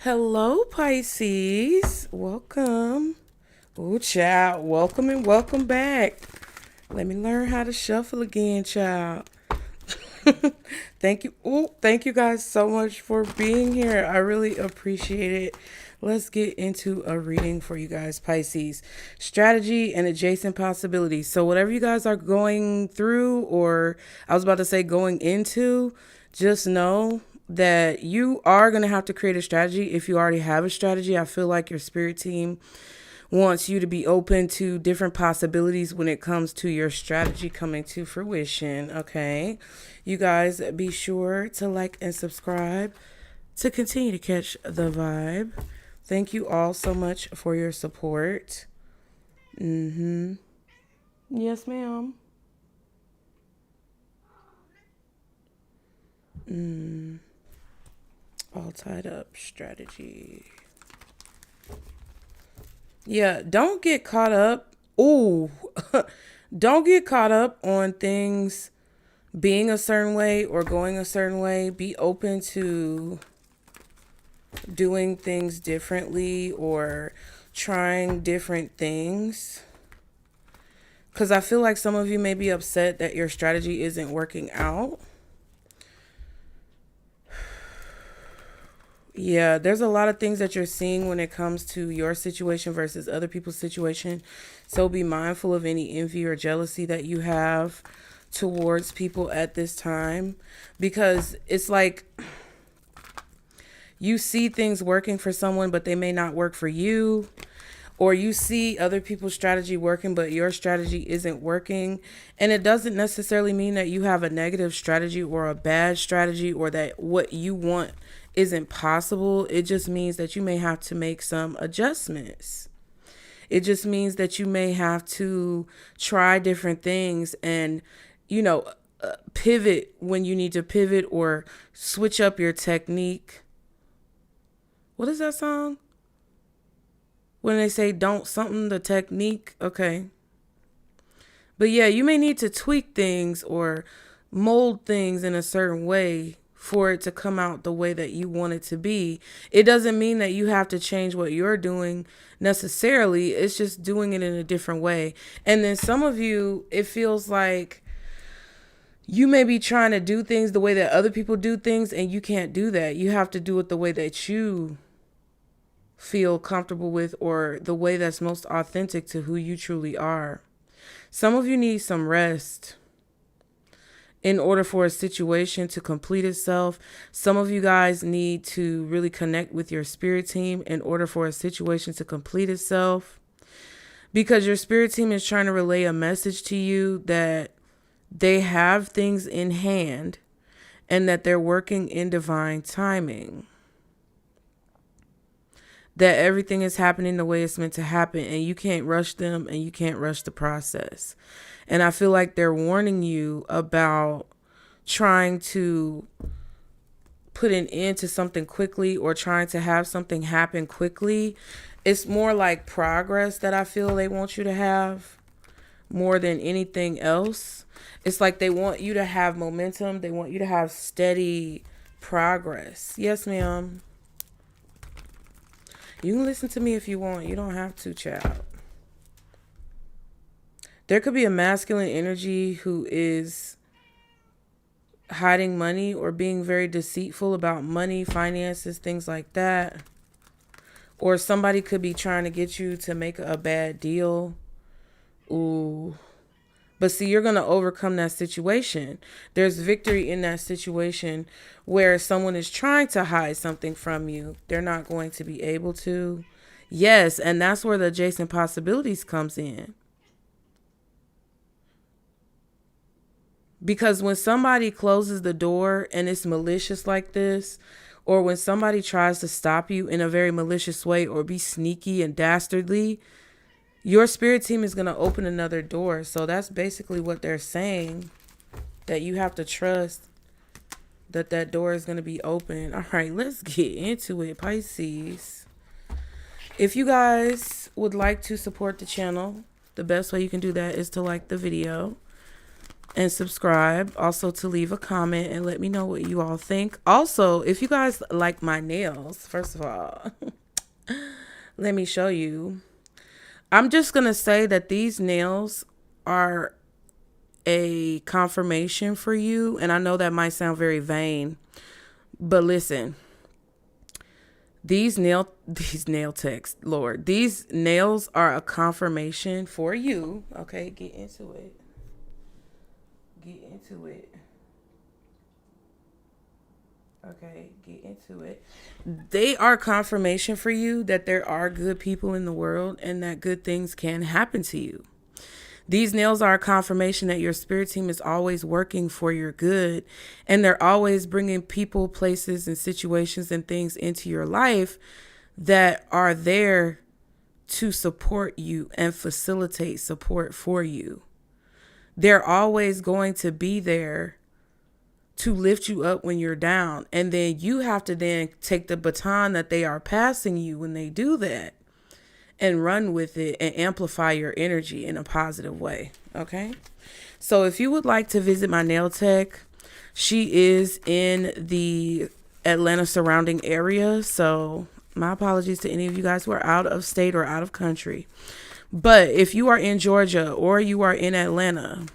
Hello, Pisces. Welcome. Oh, child. Welcome and welcome back. Let me learn how to shuffle again, child. Thank you. Oh, thank you guys so much for being here. I really appreciate it. Let's get into a reading for you guys, Pisces. Strategy and adjacent possibilities. So whatever you guys are going through, or I was about to say going into, just know that you are going to have to create a strategy. If you already have a strategy, I feel like your spirit team wants you to be open to different possibilities when it comes to your strategy coming to fruition. Okay, you guys be sure to like and subscribe to continue to catch the vibe. Thank you all so much for your support. Yes, ma'am. All tied up strategy. Yeah, don't get caught up. Ooh, don't get caught up on things being a certain way or going a certain way. Be open to doing things differently or trying different things. Because I feel like some of you may be upset that your strategy isn't working out. Yeah, there's a lot of things that you're seeing when it comes to your situation versus other people's situation. So be mindful of any envy or jealousy that you have towards people at this time, because it's like you see things working for someone, but they may not work for you. Or you see other people's strategy working, but your strategy isn't working. And it doesn't necessarily mean that you have a negative strategy or a bad strategy or that what you want isn't possible. It just means that you may have to make some adjustments. It just means that you may have to try different things and, pivot when you need to pivot or switch up your technique. What is that song? When they say don't something, the technique. Okay. But yeah, you may need to tweak things or mold things in a certain way for it to come out the way that you want it to be. It doesn't mean that you have to change what you're doing necessarily. It's just doing it in a different way. And then some of you, it feels like you may be trying to do things the way that other people do things, and you can't do that. You have to do it the way that you feel comfortable with, or the way that's most authentic to who you truly are. Some of you need some rest in order for a situation to complete itself. Some of you guys need to really connect with your spirit team in order for a situation to complete itself, because your spirit team is trying to relay a message to you that they have things in hand and that they're working in divine timing. That everything is happening the way it's meant to happen, and you can't rush them and you can't rush the process. And I feel like they're warning you about trying to put an end to something quickly or trying to have something happen quickly. It's more like progress that I feel they want you to have more than anything else. It's like they want you to have momentum. They want you to have steady progress. Yes, ma'am. You can listen to me if you want. You don't have to, child. There could be a masculine energy who is hiding money or being very deceitful about money, finances, things like that. Or somebody could be trying to get you to make a bad deal. Ooh. But see, you're going to overcome that situation. There's victory in that situation where someone is trying to hide something from you. They're not going to be able to. Yes, and that's where the adjacent possibilities comes in. Because when somebody closes the door and it's malicious like this, or when somebody tries to stop you in a very malicious way or be sneaky and dastardly, your spirit team is going to open another door. So that's basically what they're saying, that you have to trust that that door is going to be open. All right, let's get into it, Pisces. If you guys would like to support the channel, the best way you can do that is to like the video. and subscribe. Also to leave a comment and let me know what you all think. Also, if you guys like my nails, first of all, let me show you. I'm just going to say that these nails are a confirmation for you. And I know that might sound very vain, but listen, these nail techs, Lord, these nails are a confirmation for you. Okay, get into it. Okay, get into it. They are confirmation for you that there are good people in the world and that good things can happen to you. These nails are a confirmation that your spirit team is always working for your good, and they're always bringing people, places, and situations and things into your life that are there to support you and facilitate support for you. They're always going to be there to lift you up when you're down. And then you have to then take the baton that they are passing you when they do that and run with it and amplify your energy in a positive way. Okay. So if you would like to visit my nail tech, she is in the Atlanta surrounding area. So my apologies to any of you guys who are out of state or out of country. But if you are in Georgia or you are in Atlanta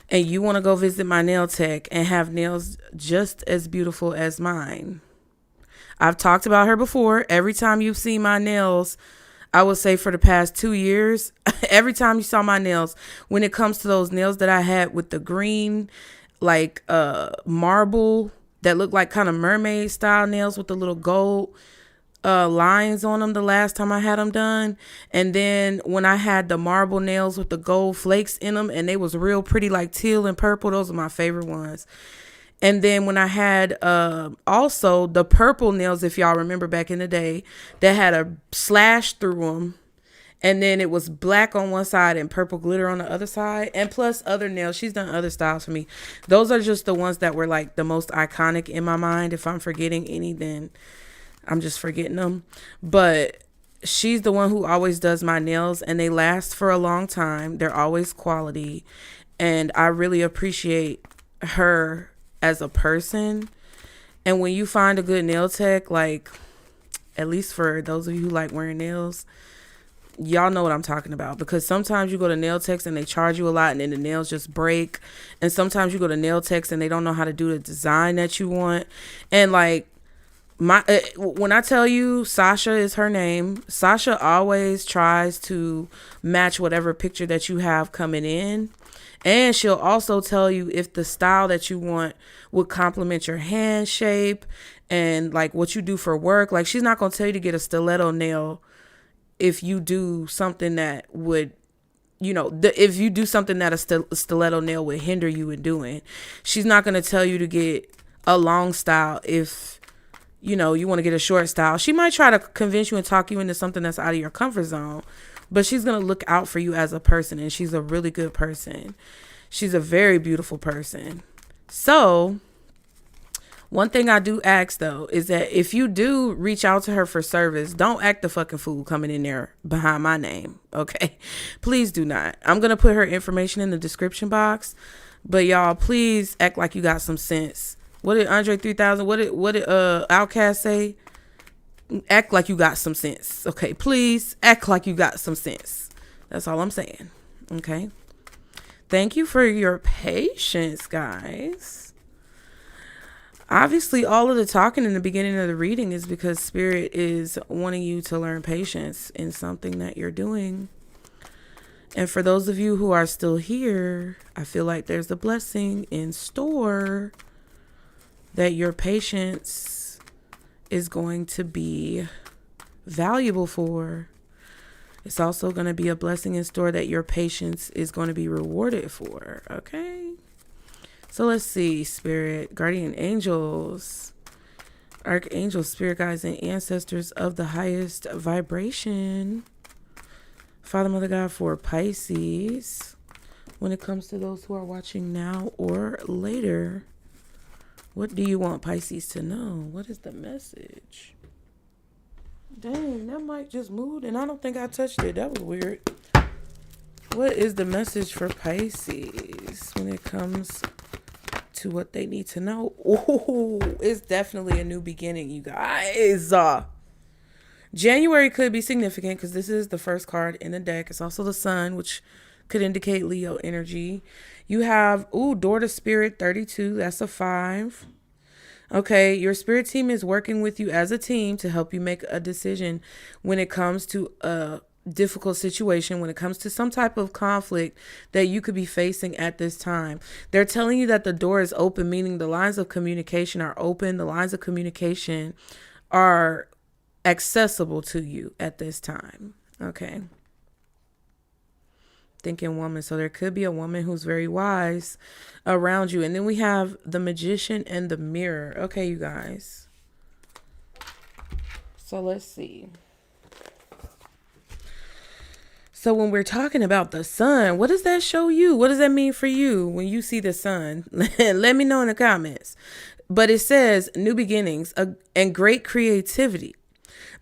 and you want to go visit my nail tech and have nails just as beautiful as mine, I've talked about her before. Every time you've seen my nails, I would say for the past 2 years, every time you saw my nails, when it comes to those nails that I had with the green, like marble that looked like kind of mermaid style nails with the little gold lines on them the last time I had them done. And then when I had the marble nails with the gold flakes in them and they was real pretty, like teal and purple, those are my favorite ones. And then when I had also the purple nails, if y'all remember back in the day, that had a slash through them. And then it was black on one side and purple glitter on the other side. And plus other nails. She's done other styles for me. Those are just the ones that were like the most iconic in my mind. If I'm forgetting any, then I'm just forgetting them. But she's the one who always does my nails. And they last for a long time. They're always quality. And I really appreciate her as a person. And when you find a good nail tech, like, at least for those of you who like wearing nails, y'all know what I'm talking about. Because sometimes you go to nail techs and they charge you a lot and then the nails just break. And sometimes you go to nail techs and they don't know how to do the design that you want. And like, when I tell you Sasha is her name, Sasha always tries to match whatever picture that you have coming in. And she'll also tell you if the style that you want would complement your hand shape and like what you do for work. Like, she's not going to tell you to get a stiletto nail if you do something that would, you know, if you do something that a stiletto nail would hinder you in doing. She's not going to tell you to get a long style if, you know, you want to get a short style. She might try to convince you and talk you into something that's out of your comfort zone. But she's going to look out for you as a person, and she's a really good person. She's a very beautiful person. So one thing I do ask, though, is that if you do reach out to her for service, don't act the fucking fool coming in there behind my name, okay? Please do not. I'm going to put her information in the description box. But y'all, please act like you got some sense. What did Andre 3000, what did Outkast say? Act like you got some sense. Okay, please act like you got some sense. That's all I'm saying. Okay. Thank you for your patience, guys. Obviously, all of the talking in the beginning of the reading is because Spirit is wanting you to learn patience in something that you're doing. And for those of you who are still here, I feel like there's a blessing in store that your patience is going to be valuable for. It's also going to be a blessing in store that your patience is going to be rewarded for. Okay. So let's see. Spirit, guardian angels, archangels, spirit guides, and ancestors of the highest vibration. Father, Mother God, for Pisces, when it comes to those who are watching now or later, what do you want Pisces to know? What is the message? Dang, that mic just moved and I don't think I touched it. That was weird. What is the message for Pisces when it comes to what they need to know? Oh, it's definitely a new beginning, you guys. January could be significant because this is the first card in the deck. It's also the sun, which could indicate Leo energy. You have, door to spirit 32. That's a 5. Okay, your spirit team is working with you as a team to help you make a decision when it comes to a difficult situation, when it comes to some type of conflict that you could be facing at this time. They're telling you that the door is open, meaning the lines of communication are open. The lines of communication are accessible to you at this time. Okay. Thinking woman. So there could be a woman who's very wise around you. And then we have the magician and the mirror. Okay, you guys. So let's see. So when we're talking about the sun, what does that show you? What does that mean for you when you see the sun? Let me know in the comments. But it says new beginnings and great creativity.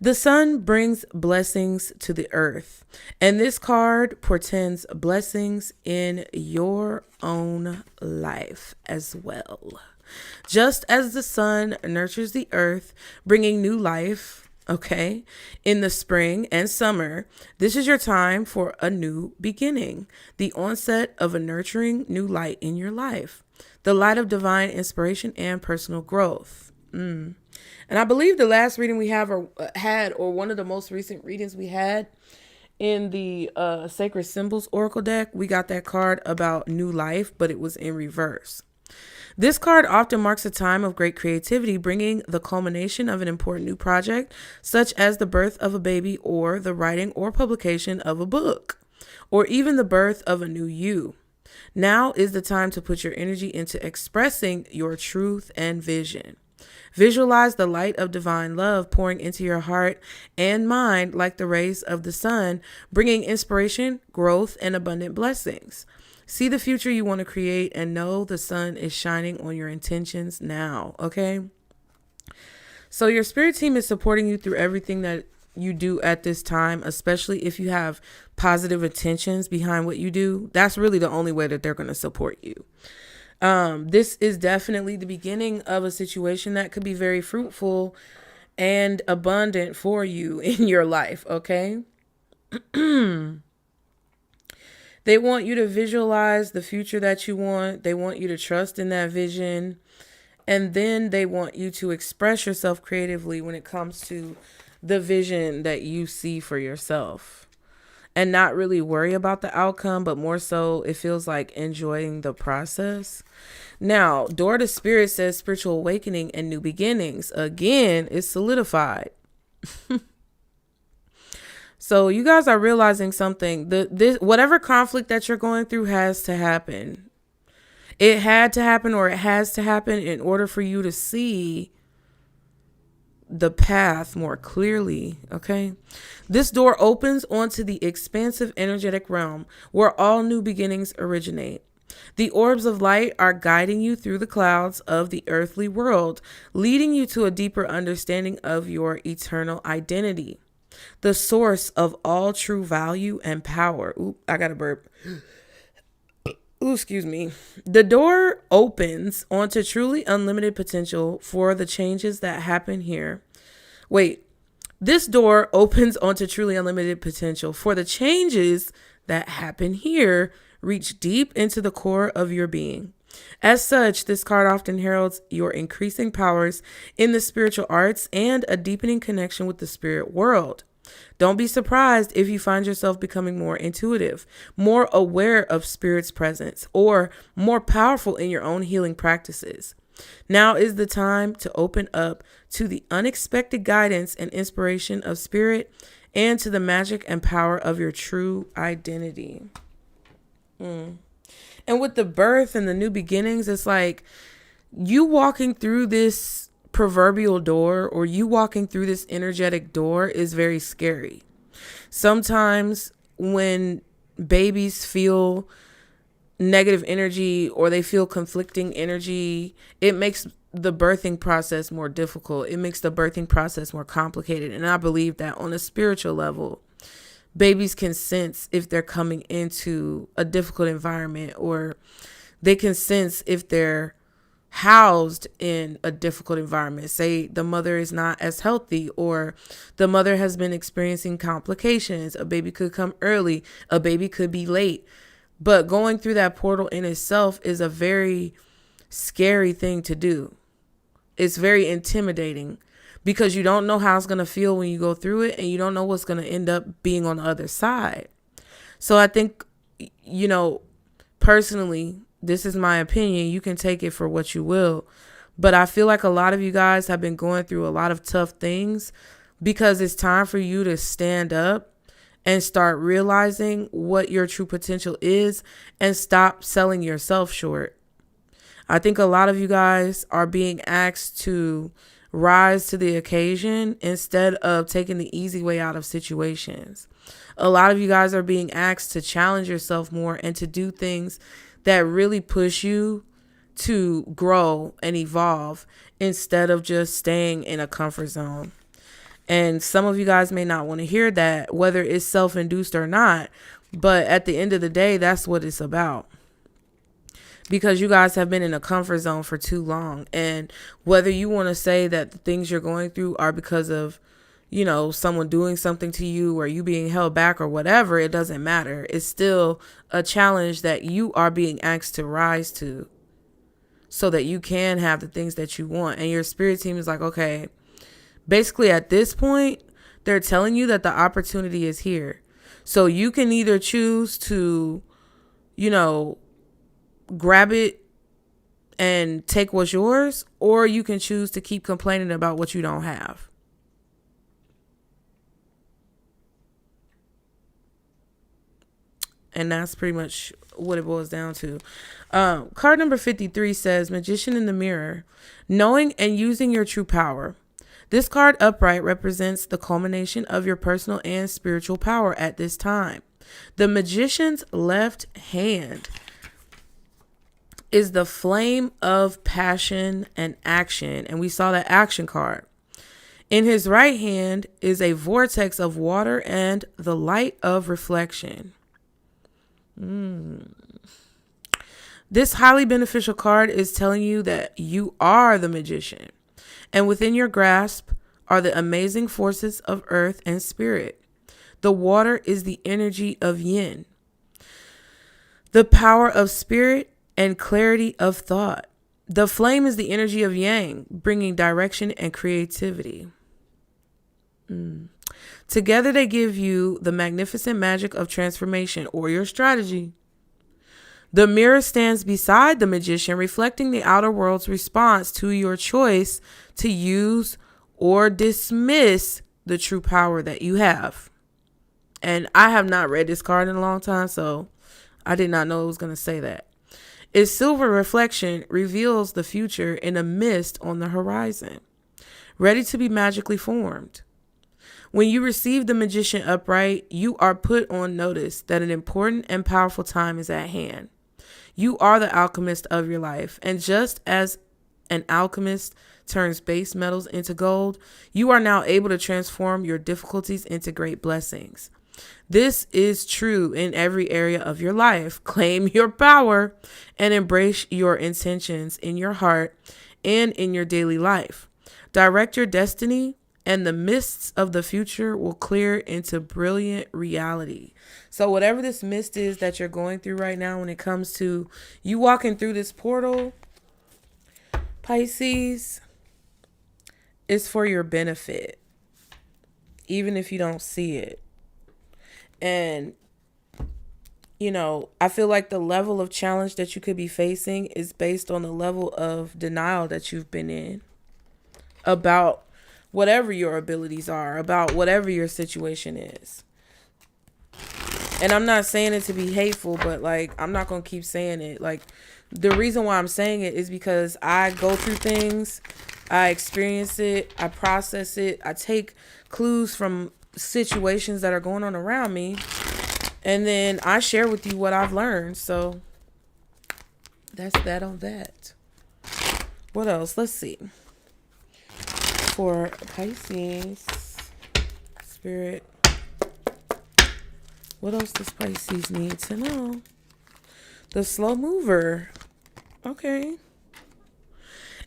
The sun brings blessings to the earth, and this card portends blessings in your own life as well. Just as the sun nurtures the earth, bringing new life, okay, in the spring and summer, this is your time for a new beginning, the onset of a nurturing new light in your life, the light of divine inspiration and personal growth. And I believe the last reading we had, or one of the most recent readings we had in the Sacred Symbols Oracle deck, we got that card about new life, but it was in reverse. This card often marks a time of great creativity, bringing the culmination of an important new project, such as the birth of a baby or the writing or publication of a book, or even the birth of a new you. Now is the time to put your energy into expressing your truth and vision. Visualize the light of divine love pouring into your heart and mind like the rays of the sun, bringing inspiration, growth, and abundant blessings. See the future you want to create and know the sun is shining on your intentions now, okay? So your spirit team is supporting you through everything that you do at this time, especially if you have positive intentions behind what you do. That's really the only way that they're going to support you. This is definitely the beginning of a situation that could be very fruitful and abundant for you in your life, okay? They want you to visualize the future that you want. They want you to trust in that vision. And then they want you to express yourself creatively when it comes to the vision that you see for yourself. And not really worry about the outcome, but more so it feels like enjoying the process. Now, door to spirit says spiritual awakening and new beginnings. Again, it's solidified. So you guys are realizing something. This whatever conflict that you're going through has to happen. It had to happen, or it has to happen in order for you to see the path more clearly, okay? This door opens onto the expansive energetic realm where all new beginnings originate. The orbs of light are guiding you through the clouds of the earthly world, leading you to a deeper understanding of your eternal identity, the source of all true value and power. Ooh, I got a burp. Ooh, excuse me. The door opens onto truly unlimited potential for the changes that happen here. This door opens onto truly unlimited potential for the changes that happen here reach deep into the core of your being. As such, this card often heralds your increasing powers in the spiritual arts and a deepening connection with the spirit world. Don't be surprised if you find yourself becoming more intuitive, more aware of spirit's presence, or more powerful in your own healing practices. Now is the time to open up to the unexpected guidance and inspiration of spirit and to the magic and power of your true identity. And with the birth and the new beginnings, it's like you walking through this proverbial door, or you walking through this energetic door, is very scary. Sometimes when babies feel negative energy or they feel conflicting energy, it makes the birthing process more difficult. It makes the birthing process more complicated. And I believe that on a spiritual level, Babies can sense if they're coming into a difficult environment, or they can sense if they're housed in a difficult environment. Say the mother is not as healthy, or the mother has been experiencing complications. A baby could come early, a baby could be late. But going through that portal in itself is a very scary thing to do. It's very intimidating because you don't know how it's going to feel when you go through it, and you don't know what's going to end up being on the other side. So I think, personally, this is my opinion. You can take it for what you will. But I feel like a lot of you guys have been going through a lot of tough things, because it's time for you to stand up and start realizing what your true potential is and stop selling yourself short. I think a lot of you guys are being asked to rise to the occasion instead of taking the easy way out of situations. A lot of you guys are being asked to challenge yourself more and to do things that really push you to grow and evolve instead of just staying in a comfort zone. And some of you guys may not want to hear that, whether it's self-induced or not. But at the end of the day, that's what it's about. Because you guys have been in a comfort zone for too long. And whether you want to say that the things you're going through are because of, someone doing something to you or you being held back or whatever, it doesn't matter. It's still a challenge that you are being asked to rise to so that you can have the things that you want. And your spirit team is like, okay, basically at this point, they're telling you that the opportunity is here. So you can either choose to, grab it and take what's yours, or you can choose to keep complaining about what you don't have. And that's pretty much what it boils down to. Card number 53 says, Magician in the Mirror, knowing and using your true power. This card upright represents the culmination of your personal and spiritual power at this time. The Magician's left hand is the flame of passion and action. And we saw that action card. In his right hand is a vortex of water and the light of reflection. This highly beneficial card is telling you that you are the magician. And within your grasp are the amazing forces of earth and spirit. The water is the energy of yin, the power of spirit, and clarity of thought. The flame is the energy of yang, bringing direction and creativity. Together they give you the magnificent magic of transformation or your strategy. The mirror stands beside the magician, reflecting the outer world's response to your choice to use or dismiss the true power that you have. And I have not read this card in a long time, so I did not know it was going to say that. Its silver reflection reveals the future in a mist on the horizon, ready to be magically formed. When you receive the Magician upright, you are put on notice that an important and powerful time is at hand. You are the alchemist of your life, and just as an alchemist turns base metals into gold, you are now able to transform your difficulties into great blessings. This is true in every area of your life. Claim your power and embrace your intentions in your heart and in your daily life. Direct your destiny, and the mists of the future will clear into brilliant reality. So whatever this mist is that you're going through right now, when it comes to you walking through this portal, Pisces, is for your benefit, even if you don't see it. And, I feel like the level of challenge that you could be facing is based on the level of denial that you've been in about whatever your abilities are, about whatever your situation is. And I'm not saying it to be hateful, but I'm not going to keep saying it. The reason why I'm saying it is because I go through things, I experience it, I process it, I take clues from situations that are going on around me, and then I share with you what I've learned. So that's that on that. What else? Let's see. For Pisces, Spirit, What else does Pisces need to know? The slow mover. Okay.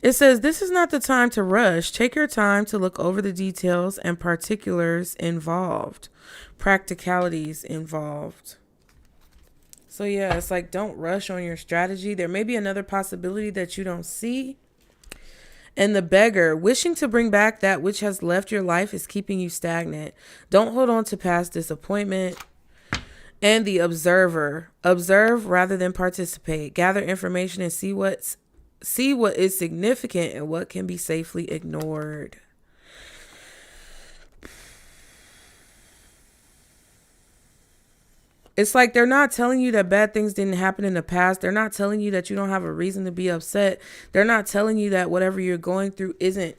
It says, this is not the time to rush. Take your time to look over the details and particulars involved. Practicalities involved. So yeah, it's like, don't rush on your strategy. There may be another possibility that you don't see. And the beggar, wishing to bring back that which has left your life is keeping you stagnant. Don't hold on to past disappointment. And the observer, observe rather than participate. Gather information and see what is significant and what can be safely ignored. It's like they're not telling you that bad things didn't happen in the past. They're not telling you that you don't have a reason to be upset. They're not telling you that whatever you're going through isn't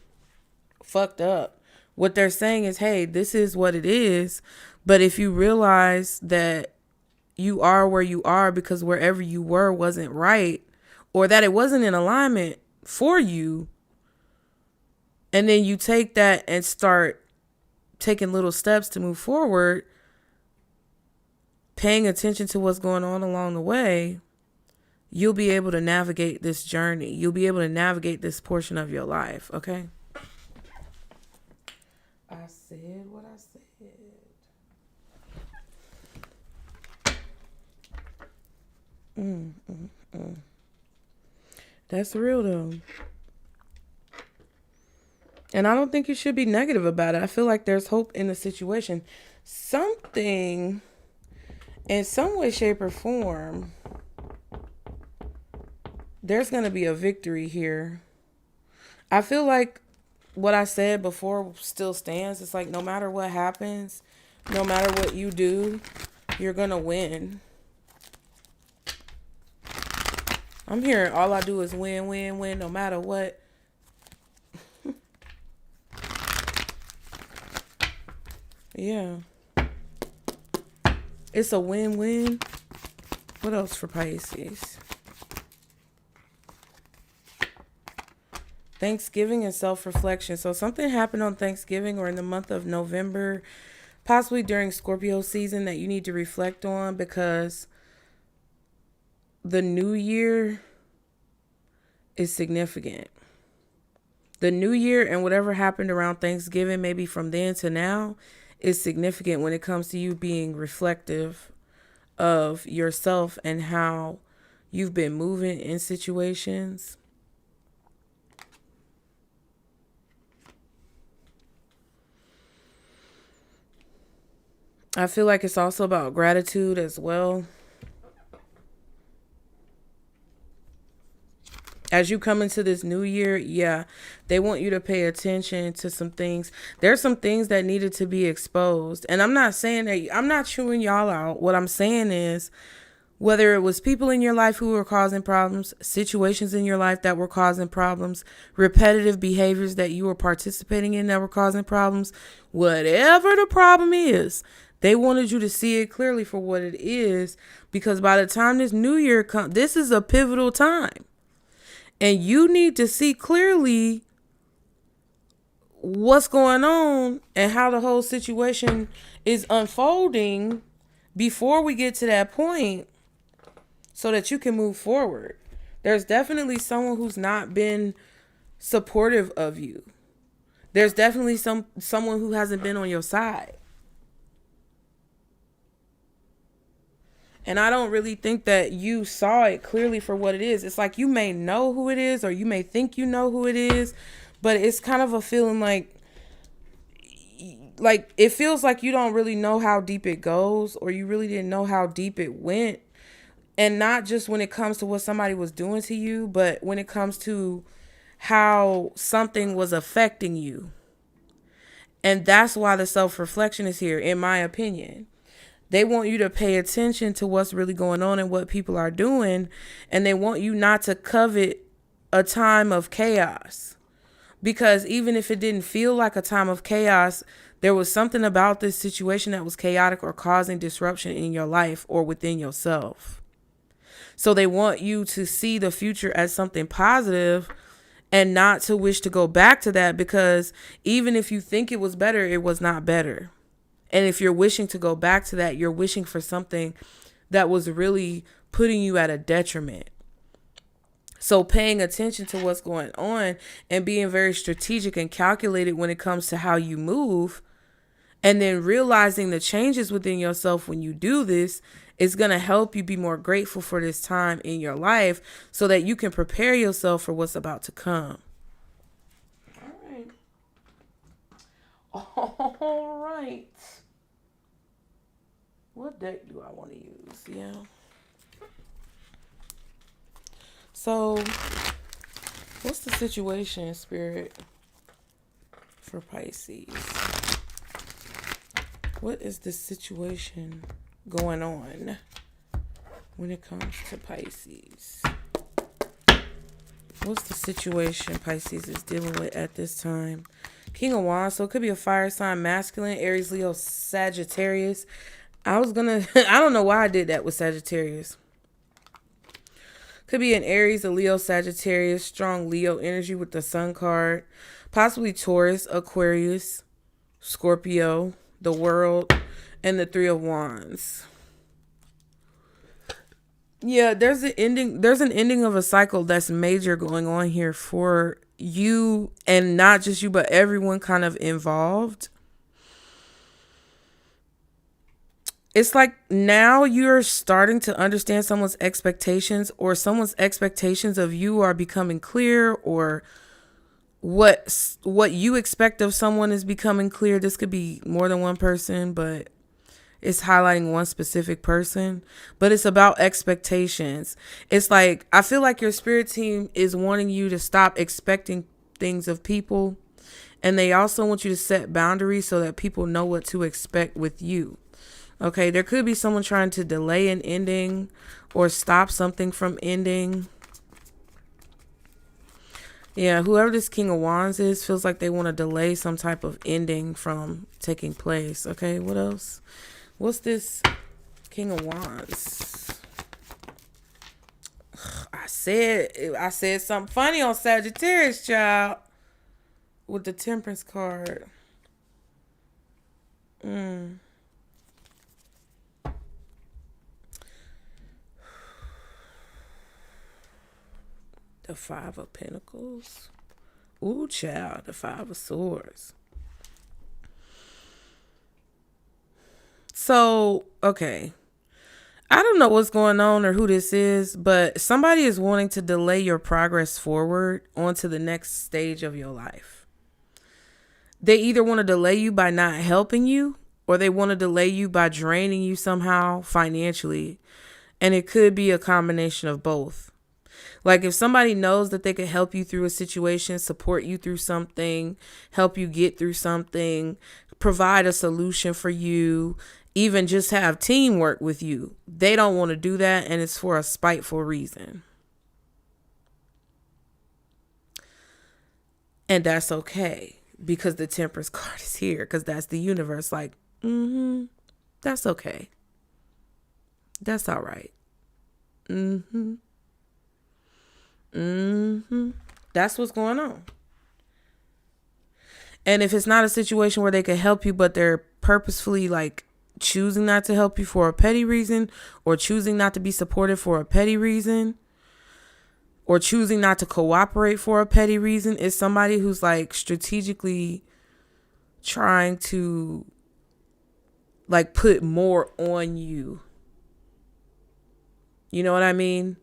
fucked up. What they're saying is, hey, this is what it is. But if you realize that you are where you are because wherever you were wasn't right, or that it wasn't in alignment for you, and then you take that and start taking little steps to move forward, paying attention to what's going on along the way, you'll be able to navigate this journey. You'll be able to navigate this portion of your life, okay? I said what I said. That's real though. And I don't think you should be negative about it. I feel like there's hope in the situation. Something, in some way, shape, or form, there's going to be a victory here. I feel like what I said before still stands. It's like no matter what happens, no matter what you do, you're going to win. I'm hearing all I do is win, win, win, no matter what. Yeah. It's a win-win. What else for Pisces? Thanksgiving and self-reflection. So something happened on Thanksgiving or in the month of November, possibly during Scorpio season, that you need to reflect on, because the new year is significant. The new year and whatever happened around Thanksgiving, maybe from then to now, is significant when it comes to you being reflective of yourself and how you've been moving in situations. I feel like it's also about gratitude as well. As you come into this new year, yeah, they want you to pay attention to some things. There's some things that needed to be exposed. And I'm not saying that, I'm not chewing y'all out. What I'm saying is, whether it was people in your life who were causing problems, situations in your life that were causing problems, repetitive behaviors that you were participating in that were causing problems, whatever the problem is, they wanted you to see it clearly for what it is, because by the time this new year comes, this is a pivotal time. And you need to see clearly what's going on and how the whole situation is unfolding before we get to that point, so that you can move forward. There's definitely someone who's not been supportive of you. There's definitely someone who hasn't been on your side. And I don't really think that you saw it clearly for what it is. It's like you may know who it is, or you may think you know who it is, but it's kind of a feeling like it feels like you don't really know how deep it goes, or you really didn't know how deep it went. And not just when it comes to what somebody was doing to you, but when it comes to how something was affecting you. And that's why the self-reflection is here, in my opinion. They want you to pay attention to what's really going on and what people are doing. And they want you not to covet a time of chaos. Because even if it didn't feel like a time of chaos, there was something about this situation that was chaotic or causing disruption in your life or within yourself. So they want you to see the future as something positive and not to wish to go back to that, because even if you think it was better, it was not better. And if you're wishing to go back to that, you're wishing for something that was really putting you at a detriment. So paying attention to what's going on and being very strategic and calculated when it comes to how you move, and then realizing the changes within yourself when you do this, is going to help you be more grateful for this time in your life so that you can prepare yourself for what's about to come. All right. What deck do I want to use? Yeah. So, what's the situation, Spirit, for Pisces? What is the situation going on when it comes to Pisces? What's the situation Pisces is dealing with at this time? King of Wands, so it could be a fire sign, masculine, Aries, Leo, Sagittarius. I don't know why I did that with Sagittarius. Could be an Aries, a Leo, Sagittarius, strong Leo energy with the Sun card. Possibly Taurus, Aquarius, Scorpio, the World, and the Three of Wands. Yeah, there's an ending of a cycle that's major going on here for you, and not just you, but everyone kind of involved. It's like now you're starting to understand someone's expectations, or someone's expectations of you are becoming clear, or what you expect of someone is becoming clear. This could be more than one person, but it's highlighting one specific person. But it's about expectations. It's like, I feel like your spirit team is wanting you to stop expecting things of people. And they also want you to set boundaries so that people know what to expect with you. Okay, there could be someone trying to delay an ending or stop something from ending. Yeah, whoever this King of Wands is feels like they want to delay some type of ending from taking place. Okay, what else? What's this King of Wands? I said something funny on Sagittarius, child, with the Temperance card. The Five of Pentacles. Ooh, child, the Five of Swords. So, okay. I don't know what's going on or who this is, but somebody is wanting to delay your progress forward onto the next stage of your life. They either want to delay you by not helping you, or they want to delay you by draining you somehow financially. And it could be a combination of both. Like if somebody knows that they could help you through a situation, support you through something, help you get through something, provide a solution for you, even just have teamwork with you, they don't want to do that, and it's for a spiteful reason. And that's okay, because the Temperance card is here, because that's the universe like, that's okay. That's all right. That's what's going on. And if it's not a situation where they can help you, but they're purposefully like choosing not to help you for a petty reason, or choosing not to be supportive for a petty reason, or choosing not to cooperate for a petty reason, is somebody who's like strategically trying to like put more on you. You know what I mean?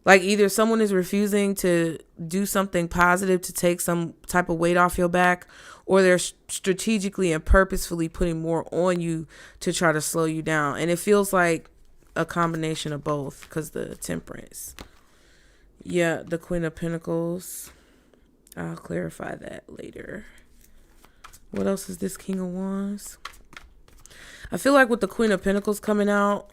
Like either someone is refusing to do something positive to take some type of weight off your back, or they're strategically and purposefully putting more on you to try to slow you down. And it feels like a combination of both, because the Temperance. Yeah, the Queen of Pentacles. I'll clarify that later. What else is this King of Wands? I feel like with the Queen of Pentacles coming out,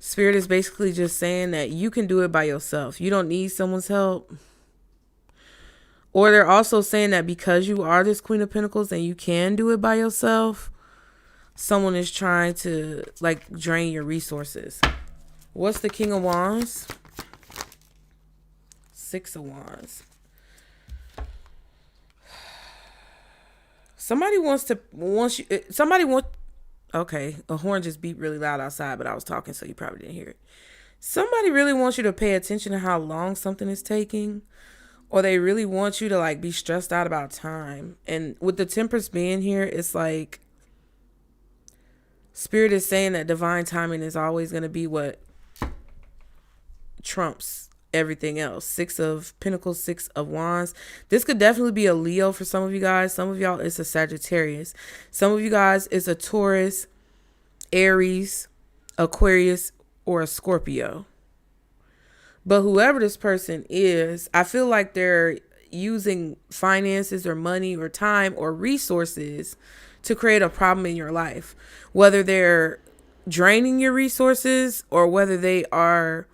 Spirit is basically just saying that you can do it by yourself. You don't need someone's help. Or they're also saying that because you are this Queen of Pentacles and you can do it by yourself, someone is trying to like drain your resources. What's the King of Wands? Six of Wands. Somebody wants Okay, a horn just beeped really loud outside, but I was talking, so you probably didn't hear it. Somebody really wants you to pay attention to how long something is taking, or they really want you to like be stressed out about time. And with the Temperance being here, it's like Spirit is saying that divine timing is always going to be what trumps everything else. 6 of Pentacles, 6 of Wands. This could definitely be a Leo for some of you guys. Some of y'all, it's a Sagittarius. Some of you guys, it's a Taurus, Aries, Aquarius, or a Scorpio. But whoever this person is, I feel like they're using finances or money or time or resources to create a problem in your life. Whether they're draining your resources or whether they are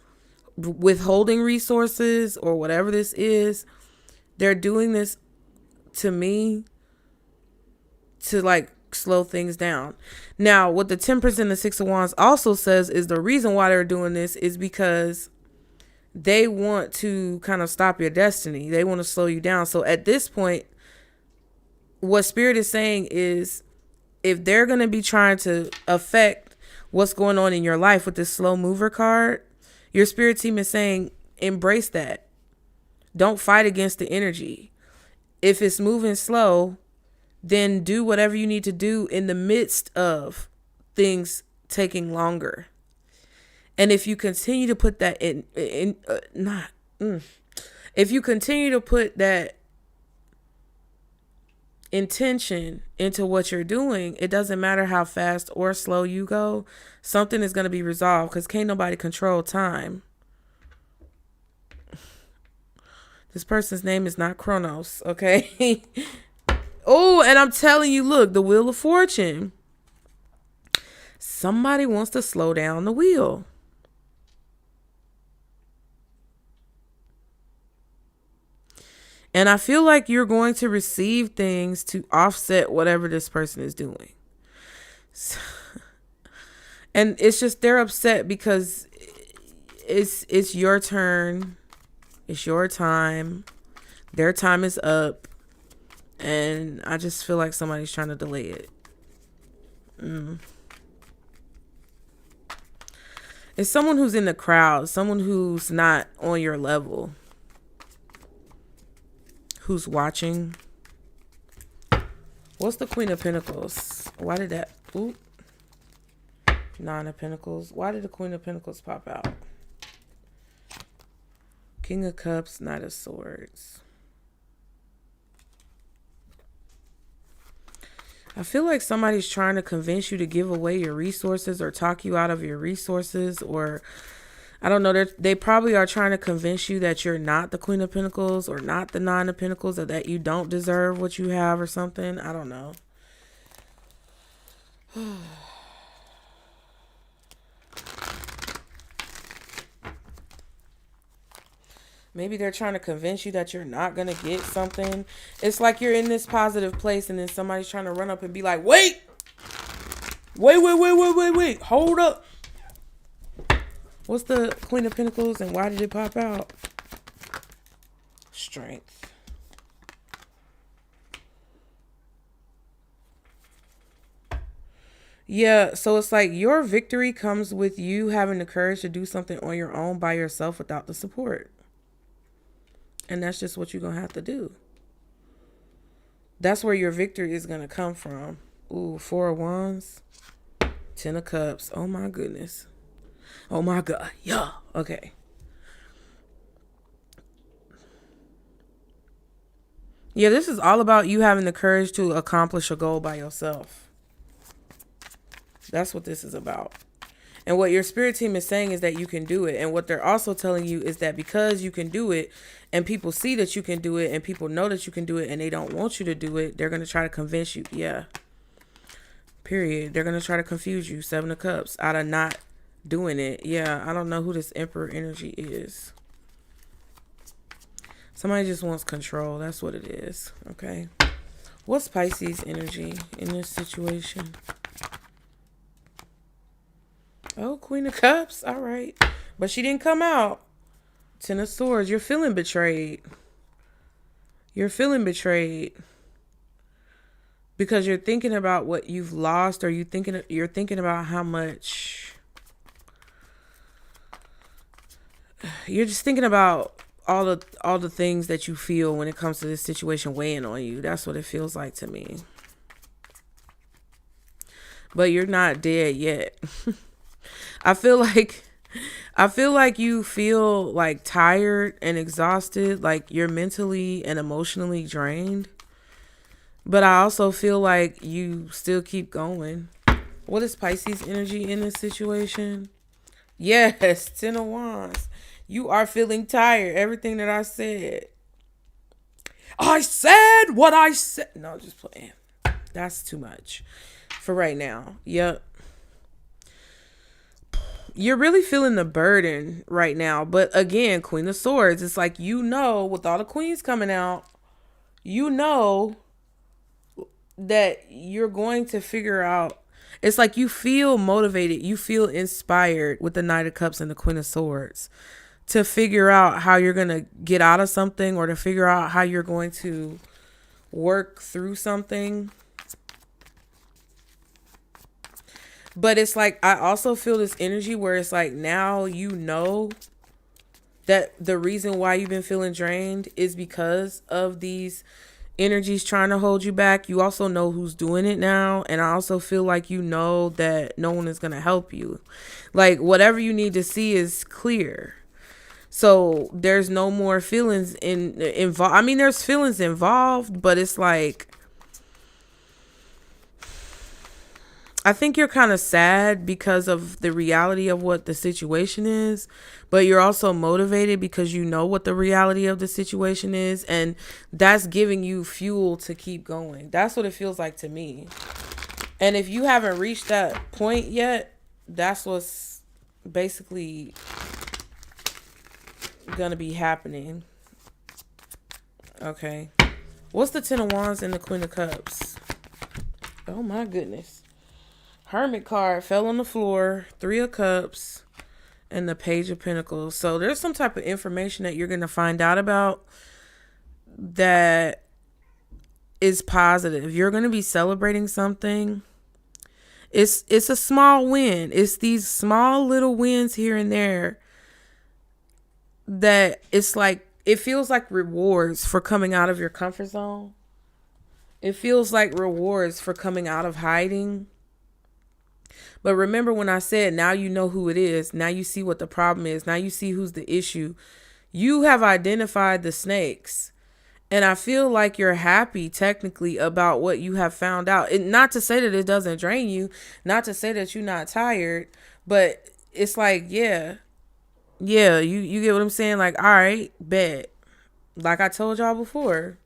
withholding resources or whatever this is, they're doing this to me to like slow things down. Now, what the Temperance and the 6 of Wands also says is the reason why they're doing this is because they want to kind of stop your destiny. They want to slow you down. So at this point, what Spirit is saying is if they're going to be trying to affect what's going on in your life with this slow mover card, your Spirit team is saying embrace that. Don't fight against the energy. If it's moving slow, then do whatever you need to do in the midst of things taking longer. And if you continue to put that if you continue to put that intention into what you're doing, it doesn't matter how fast or slow you go, something is going to be resolved because can't nobody control time. This person's name is not Chronos, okay? Oh, and I'm telling you, look, the Wheel of Fortune. Somebody wants to slow down the wheel. And I feel like you're going to receive things to offset whatever this person is doing. And it's just they're upset because it's your turn. It's your time. Their time is up. And I just feel like somebody's trying to delay it. It's someone who's in the crowd. Someone who's not on your level. Who's watching. What's the Queen of Pentacles? Why did that... Oop. Nine of Pentacles. Why did the Queen of Pentacles pop out? King of Cups, Knight of Swords. I feel like somebody's trying to convince you to give away your resources or talk you out of your resources, or I don't know. They probably are trying to convince you that you're not the Queen of Pentacles or not the Nine of Pentacles, or that you don't deserve what you have or something. I don't know. Maybe they're trying to convince you that you're not going to get something. It's like you're in this positive place and then somebody's trying to run up and be like, wait. Hold up. What's the Queen of Pentacles and why did it pop out? Strength. Yeah, so it's like your victory comes with you having the courage to do something on your own by yourself without the support. And that's just what you're going to have to do. That's where your victory is going to come from. Ooh, 4 of Wands. 10 of Cups. Oh, my goodness. Oh, my God. Yeah. Okay. Yeah, this is all about you having the courage to accomplish a goal by yourself. That's what this is about. And what your spirit team is saying is that you can do it. And what they're also telling you is that because you can do it and people see that you can do it and people know that you can do it and they don't want you to do it, they're going to try to convince you. Yeah. Period. They're going to try to confuse you. 7 of Cups out of not doing it. Yeah. I don't know who this Emperor energy is. Somebody just wants control. That's what it is. Okay. What's Pisces energy in this situation? Oh, Queen of Cups. All right. But she didn't come out. 10 of Swords. You're feeling betrayed. You're feeling betrayed. because you're thinking about what you've lost, or you're thinking about how much, you're just thinking about all the things that you feel when it comes to this situation weighing on you. That's what it feels like to me. But you're not dead yet. I feel like you feel like tired and exhausted, like you're mentally and emotionally drained. But I also feel like you still keep going. What is Pisces energy in this situation? Yes, 10 of Wands. You are feeling tired. Everything that I said. I said what I said. No, just playing. That's too much for right now. Yep. You're really feeling the burden right now. But again, Queen of Swords. It's like, with all the queens coming out, that you're going to figure out. It's like you feel motivated. You feel inspired with the Knight of Cups and the Queen of Swords to figure out how you're going to get out of something, or to figure out how you're going to work through something. But it's like, I also feel this energy where it's like, now that the reason why you've been feeling drained is because of these energies trying to hold you back. You also know who's doing it now. And I also feel like that no one is going to help you. Like, whatever you need to see is clear. So there's no more feelings involved. I mean, there's feelings involved, but it's like, I think you're kind of sad because of the reality of what the situation is, but you're also motivated because you know what the reality of the situation is, and that's giving you fuel to keep going. That's what it feels like to me. And if you haven't reached that point yet, that's what's basically gonna be happening. Okay. What's the 10 of Wands and the Queen of Cups? Oh my goodness. Hermit card fell on the floor, 3 of Cups, and the Page of Pentacles. So there's some type of information that you're going to find out about that is positive. You're going to be celebrating something. It's a small win. It's these small little wins here and there that it's like, it feels like rewards for coming out of your comfort zone. It feels like rewards for coming out of hiding. But remember when I said, now you know who it is. Now you see what the problem is. Now you see who's the issue. You have identified the snakes. And I feel like you're happy technically about what you have found out. Not to say that it doesn't drain you. Not to say that you're not tired. But it's like, yeah, you get what I'm saying? Like, all right, bet. Like I told y'all before.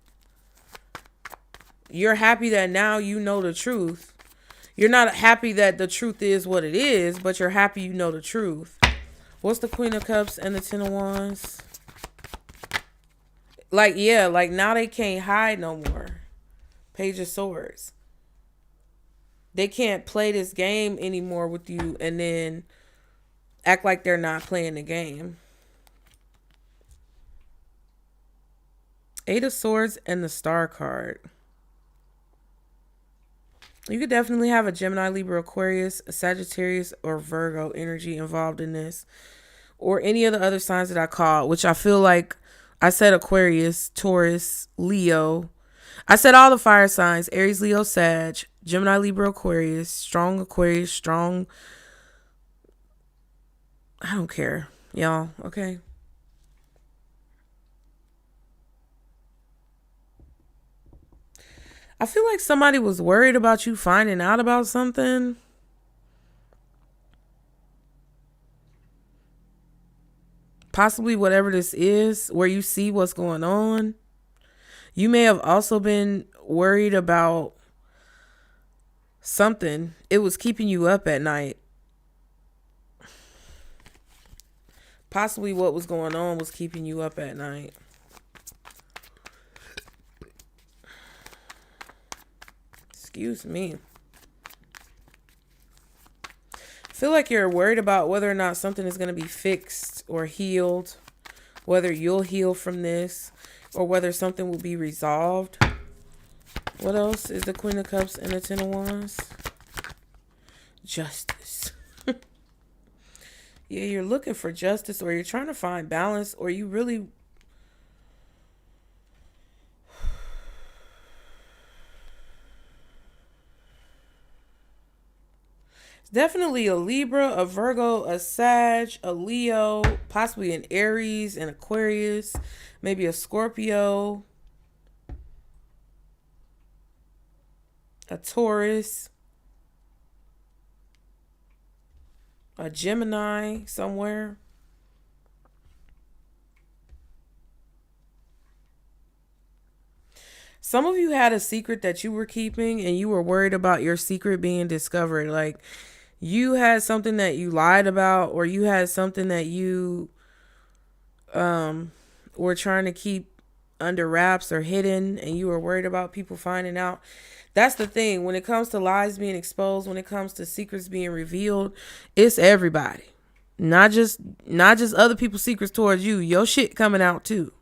You're happy that now you know the truth. You're not happy that the truth is what it is, but you're happy you know the truth. What's the Queen of Cups and the 10 of Wands? Like, yeah, like now they can't hide no more. Page of Swords. They can't play this game anymore with you and then act like they're not playing the game. 8 of Swords and the Star card. You could definitely have a Gemini, Libra, Aquarius, a Sagittarius, or Virgo energy involved in this. Or any of the other signs that I called, which I feel like I said Aquarius, Taurus, Leo. I said all the fire signs, Aries, Leo, Sag, Gemini, Libra, Aquarius, strong. I don't care, y'all, okay? I feel like somebody was worried about you finding out about something. Possibly whatever this is, where you see what's going on. You may have also been worried about something. It was keeping you up at night. Possibly what was going on was keeping you up at night. Excuse me. I feel like you're worried about whether or not something is going to be fixed or healed, whether you'll heal from this or whether something will be resolved. What else is the Queen of Cups and the Ten of Wands? Justice. Yeah, you're looking for justice, or you're trying to find balance, or you really... It's definitely a Libra, a Virgo, a Sag, a Leo, possibly an Aries, an Aquarius, maybe a Scorpio, a Taurus, a Gemini somewhere. Some of you had a secret that you were keeping and you were worried about your secret being discovered. Like, you had something that you lied about, or you had something that you were trying to keep under wraps or hidden, and you were worried about people finding out. That's the thing. When it comes to lies being exposed, when it comes to secrets being revealed, it's everybody. Not just other people's secrets towards you. Your shit coming out too.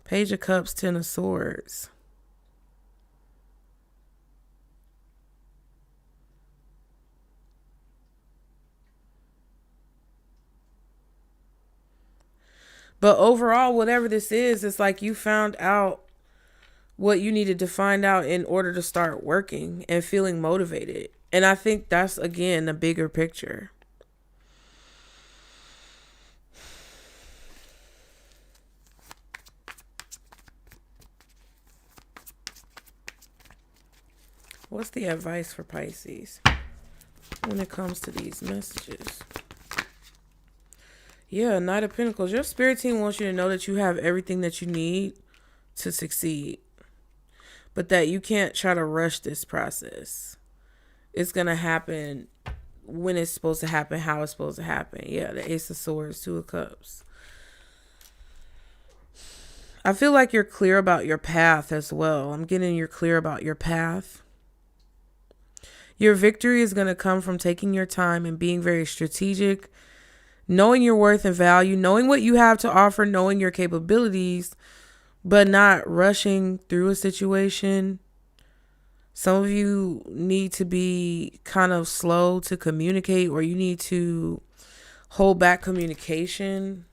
Page of Cups, Ten of Swords. But overall, whatever this is, it's like you found out what you needed to find out in order to start working and feeling motivated. And I think that's, again, the bigger picture. What's the advice for Pisces when it comes to these messages? Yeah, Knight of Pentacles. Your spirit team wants you to know that you have everything that you need to succeed, but that you can't try to rush this process. It's going to happen when it's supposed to happen, how it's supposed to happen. Yeah, the Ace of Swords, Two of Cups. I feel like you're clear about your path as well. I'm getting you're clear about your path. Your victory is going to come from taking your time and being very strategic, knowing your worth and value, knowing what you have to offer, knowing your capabilities, but not rushing through a situation. Some of you need to be kind of slow to communicate, or you need to hold back communication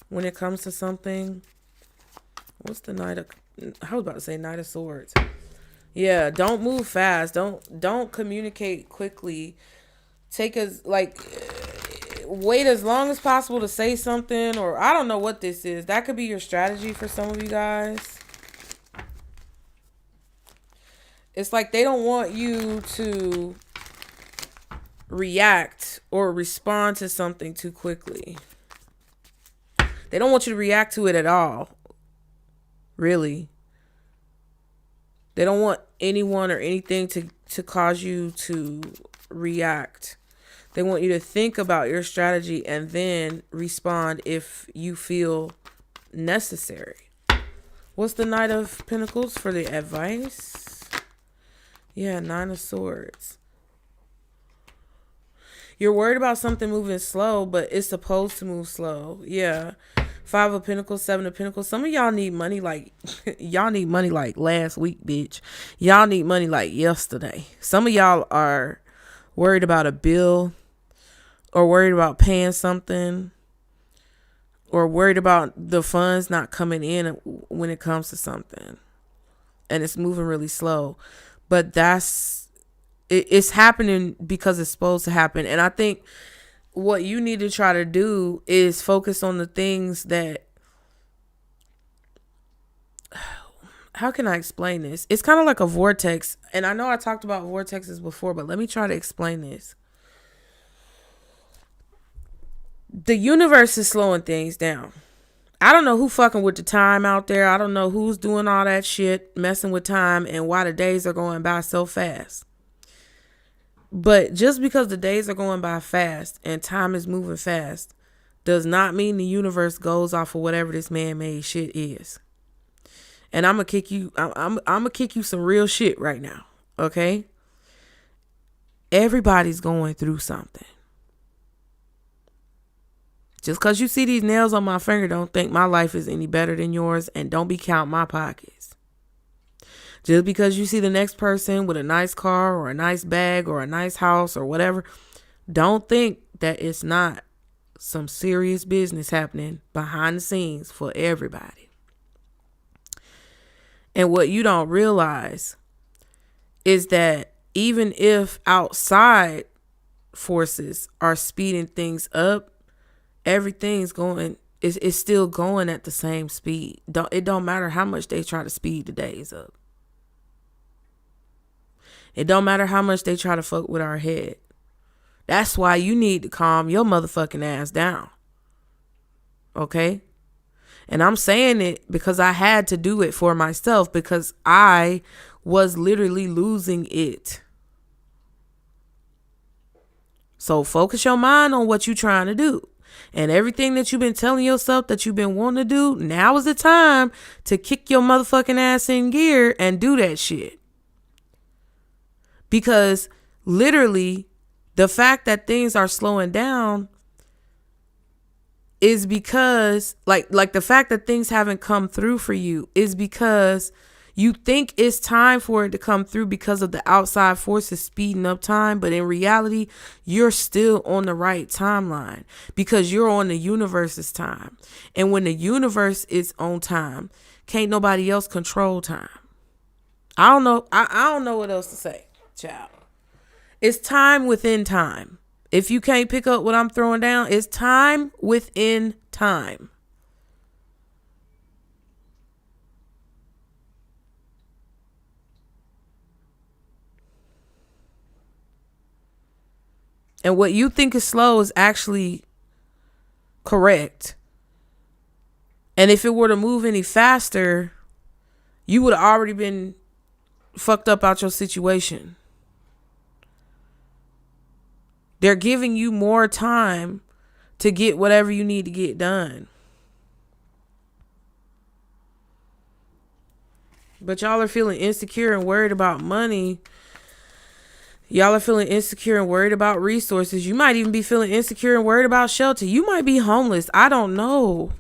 when it comes to something. What's the Knight of... I was about to say Knight of Swords. Yeah, don't move fast. Don't communicate quickly. Wait as long as possible to say something, or I don't know what this is. That could be your strategy for some of you guys. It's like they don't want you to react or respond to something too quickly. They don't want you to react to it at all. Really. They don't want anyone or anything to cause you to react. They want you to think about your strategy and then respond if you feel necessary. What's the Knight of Pentacles for the advice? Yeah, Nine of Swords. You're worried about something moving slow, but it's supposed to move slow. Yeah. Five of Pentacles, Seven of Pentacles. Some of y'all need money like, y'all need money like last week, bitch. Y'all need money like yesterday. Some of y'all are worried about a bill, or worried about paying something, or worried about the funds not coming in when it comes to something. And it's moving really slow. But it's happening because it's supposed to happen. And I think what you need to try to do is focus on the things that... How can I explain this? It's kind of like a vortex. And I know I talked about vortexes before, but let me try to explain this. The universe is slowing things down. I don't know who fucking with the time out there. I don't know who's doing all that shit, messing with time, and why the days are going by so fast. But just because the days are going by fast and time is moving fast does not mean the universe goes off of whatever this man-made shit is. And I'm gonna kick you. I'm gonna kick you some real shit right now. Okay? Everybody's going through something. Just because you see these nails on my finger, don't think my life is any better than yours, and don't be counting my pockets. Just because you see the next person with a nice car or a nice bag or a nice house or whatever, don't think that it's not some serious business happening behind the scenes for everybody. And what you don't realize is that even if outside forces are speeding things up, everything's going, it's still going at the same speed. It don't matter how much they try to speed the days up. It don't matter how much they try to fuck with our head. That's why you need to calm your motherfucking ass down. Okay? And I'm saying it because I had to do it for myself, because I was literally losing it. So focus your mind on what you're trying to do. And everything that you've been telling yourself that you've been wanting to do, now is the time to kick your motherfucking ass in gear and do that shit. Because literally, the fact that things are slowing down is because, like the fact that things haven't come through for you is because you think it's time for it to come through because of the outside forces speeding up time. But in reality, you're still on the right timeline because you're on the universe's time. And when the universe is on time, can't nobody else control time. I don't know. I don't know what else to say, child. It's time within time. If you can't pick up what I'm throwing down, it's time within time. And what you think is slow is actually correct. And if it were to move any faster, you would have already been fucked up out your situation. They're giving you more time to get whatever you need to get done. But y'all are feeling insecure and worried about money. Y'all are feeling insecure and worried about resources. You might even be feeling insecure and worried about shelter. You might be homeless. I don't know.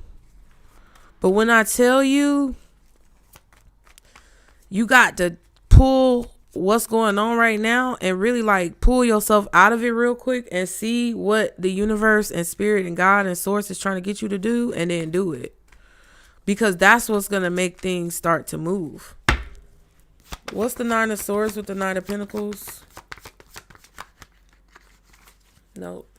But when I tell you, you got to pull what's going on right now and really like pull yourself out of it real quick and see what the universe and spirit and God and source is trying to get you to do, and then do it. Because that's what's going to make things start to move. What's the Nine of Swords with the Knight of Pentacles? Nope.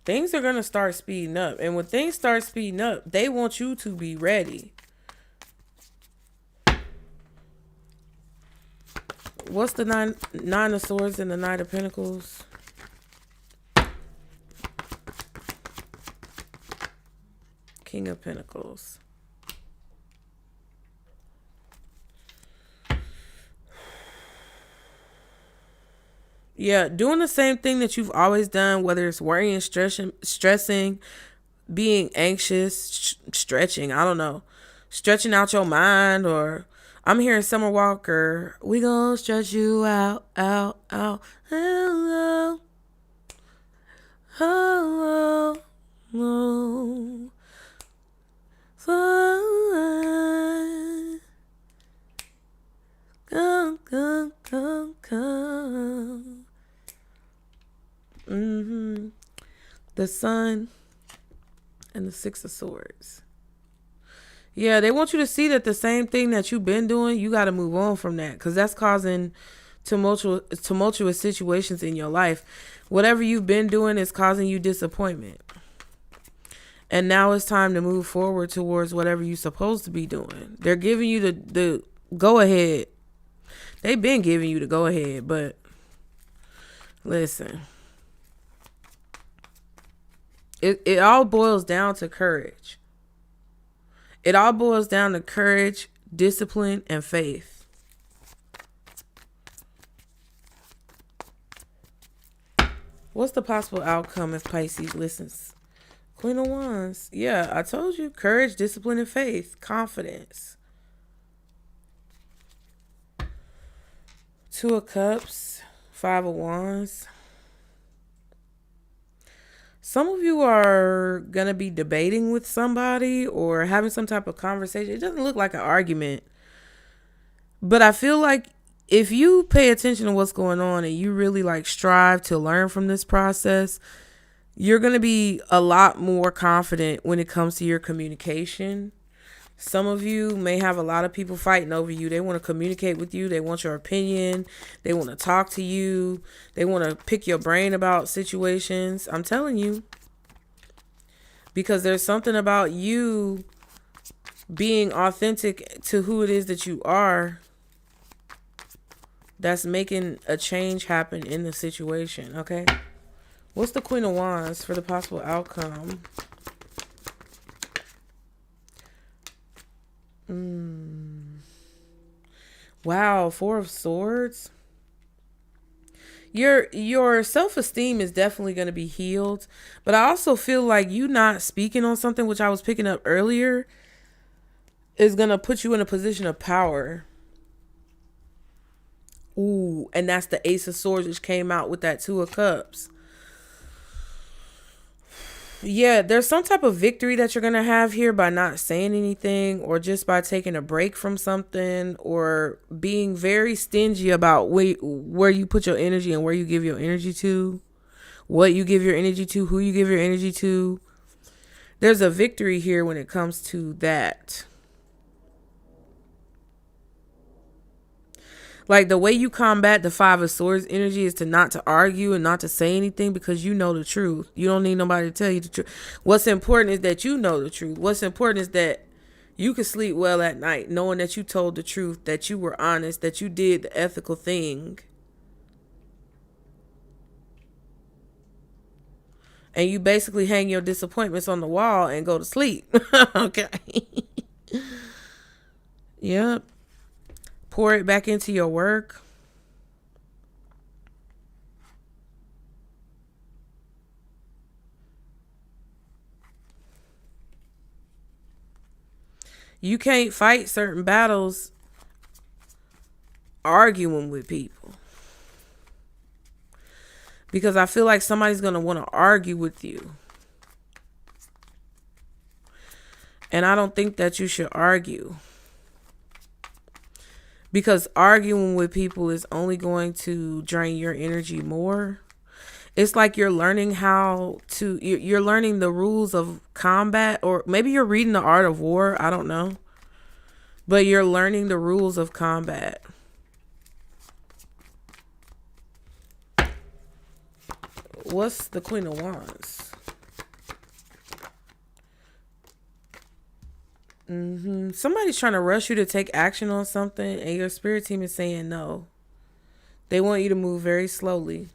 Things are going to start speeding up. And when things start speeding up, they want you to be ready. What's the nine of Swords and the Knight of Pentacles? King of Pentacles. Yeah, doing the same thing that you've always done, whether it's worrying, stressing, being anxious, stretching, I don't know, stretching out your mind, or I'm hearing Summer Walker, we gonna stretch you out, hello, hello, hello. Come. The Sun and the Six of Swords. Yeah, they want you to see that the same thing that you've been doing, you got to move on from that, because that's causing tumultuous situations in your life. Whatever you've been doing is causing you disappointment. And now it's time to move forward towards whatever you're supposed to be doing. They're giving you the go ahead. They've been giving you the go ahead, but listen. It all boils down to courage. It all boils down to courage, discipline, and faith. What's the possible outcome if Pisces listens? Queen of Wands. Yeah, I told you. Courage, discipline, and faith. Confidence. Two of Cups, Five of Wands. Some of you are going to be debating with somebody or having some type of conversation. It doesn't look like an argument. But I feel like if you pay attention to what's going on and you really like strive to learn from this process, you're going to be a lot more confident when it comes to your communication. Some of you may have a lot of people fighting over you. They want to communicate with you. They want your opinion. They want to talk to you. They want to pick your brain about situations. I'm telling you. Because there's something about you being authentic to who it is that you are that's making a change happen in the situation, okay? What's the Queen of Wands for the possible outcome? Wow, Four of Swords. Your self-esteem is definitely going to be healed, but I also feel like you not speaking on something, which I was picking up earlier, is going to put you in a position of power. Ooh, and that's the Ace of Swords, which came out with that Two of Cups. Yeah, there's some type of victory that you're going to have here by not saying anything, or just by taking a break from something, or being very stingy about where you put your energy and where you give your energy to, what you give your energy to, who you give your energy to. There's a victory here when it comes to that. Like the way you combat the Five of Swords energy is to not to argue and not to say anything, because you know the truth. You don't need nobody to tell you the truth. What's important is that you know the truth. What's important is that you can sleep well at night knowing that you told the truth, that you were honest, that you did the ethical thing. And you basically hang your disappointments on the wall and go to sleep. Okay. Yep. Pour it back into your work. You can't fight certain battles arguing with people, because I feel like somebody's going to want to argue with you. And I don't think that you should argue, because arguing with people is only going to drain your energy more. It's like you're learning you're learning the rules of combat, or maybe you're reading the Art of War. I don't know. But you're learning the rules of combat. What's the Queen of Wands? Somebody's trying to rush you to take action on something, and your spirit team is saying no. They want you to move very slowly.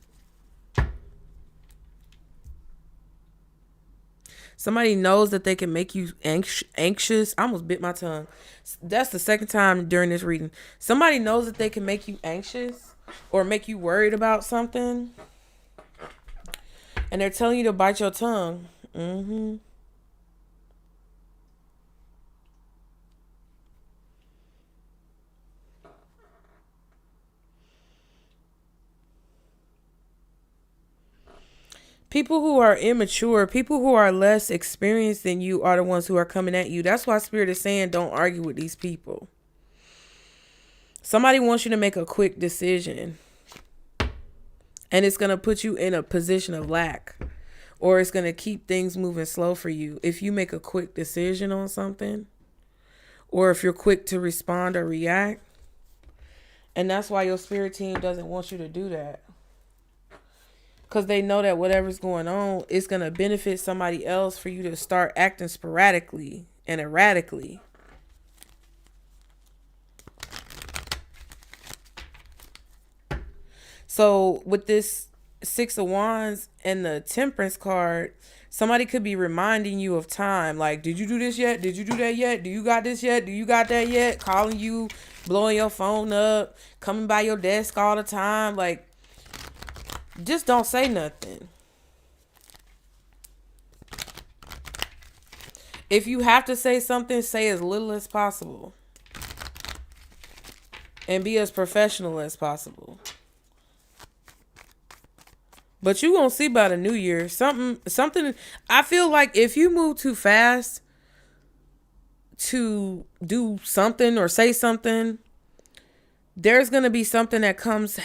Somebody knows that they can make you anxious. I almost bit my tongue. That's the second time during this reading. Somebody knows that they can make you anxious or make you worried about something, and they're telling you to bite your tongue. People who are immature, people who are less experienced than you are the ones who are coming at you. That's why Spirit is saying don't argue with these people. Somebody wants you to make a quick decision, and it's going to put you in a position of lack, or it's going to keep things moving slow for you if you make a quick decision on something, or if you're quick to respond or react. And that's why your spirit team doesn't want you to do that. Because they know that whatever's going on is going to benefit somebody else for you to start acting sporadically and erratically. So with this Six of Wands and the Temperance card, somebody could be reminding you of time. Like, did you do this yet? Did you do that yet? Do you got this yet? Do you got that yet? Calling you, blowing your phone up, coming by your desk all the time. Like, just don't say nothing. If you have to say something, say as little as possible. and be as professional as possible. But you gonna see by the new year something. I feel like if you move too fast to do something or say something, there's gonna be something that comes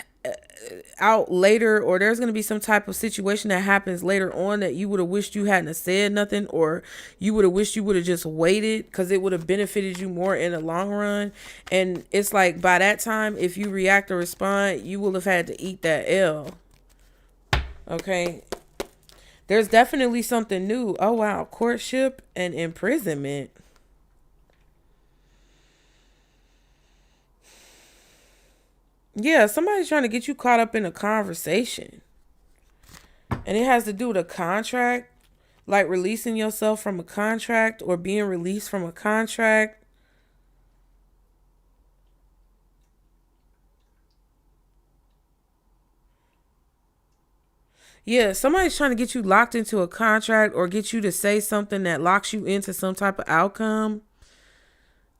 out later, or there's going to be some type of situation that happens later on that you would have wished you hadn't have said nothing, or you would have wished you would have just waited because it would have benefited you more in the long run. And it's like by that time, if you react or respond, you will have had to eat that L. Okay. There's definitely something new. Oh wow, courtship and imprisonment. Yeah, somebody's trying to get you caught up in a conversation. And it has to do with a contract, like releasing yourself from a contract or being released from a contract. Yeah, somebody's trying to get you locked into a contract or get you to say something that locks you into some type of outcome.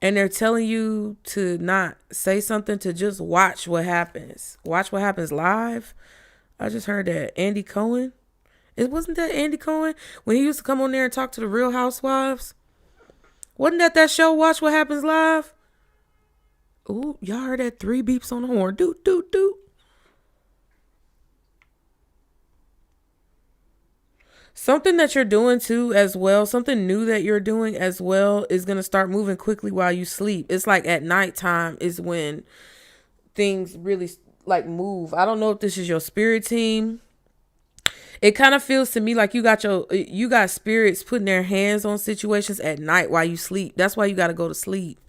And they're telling you to not say something, to just watch what happens. Watch what happens live. I just heard that Andy Cohen. It wasn't that Andy Cohen when he used to come on there and talk to the Real Housewives. Wasn't that show Watch What Happens Live? Ooh, y'all heard that 3 beeps on the horn. Doot, doot, doot. Something that you're doing too as well, something new that you're doing as well is going to start moving quickly while you sleep. It's like at nighttime is when things really like move. I don't know if this is your spirit team. It kind of feels to me like you got spirits putting their hands on situations at night while you sleep. That's why you got to go to sleep.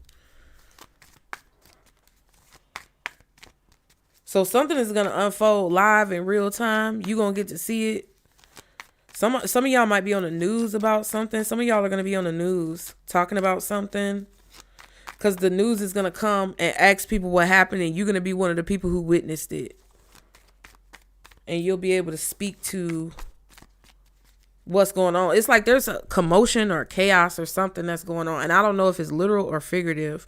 So something is going to unfold live in real time. You're going to get to see it. Some of y'all might be on the news about something. Some of y'all are going to be on the news talking about something. Because the news is going to come and ask people what happened. And you're going to be one of the people who witnessed it. And you'll be able to speak to what's going on. It's like there's a commotion or chaos or something that's going on. And I don't know if it's literal or figurative.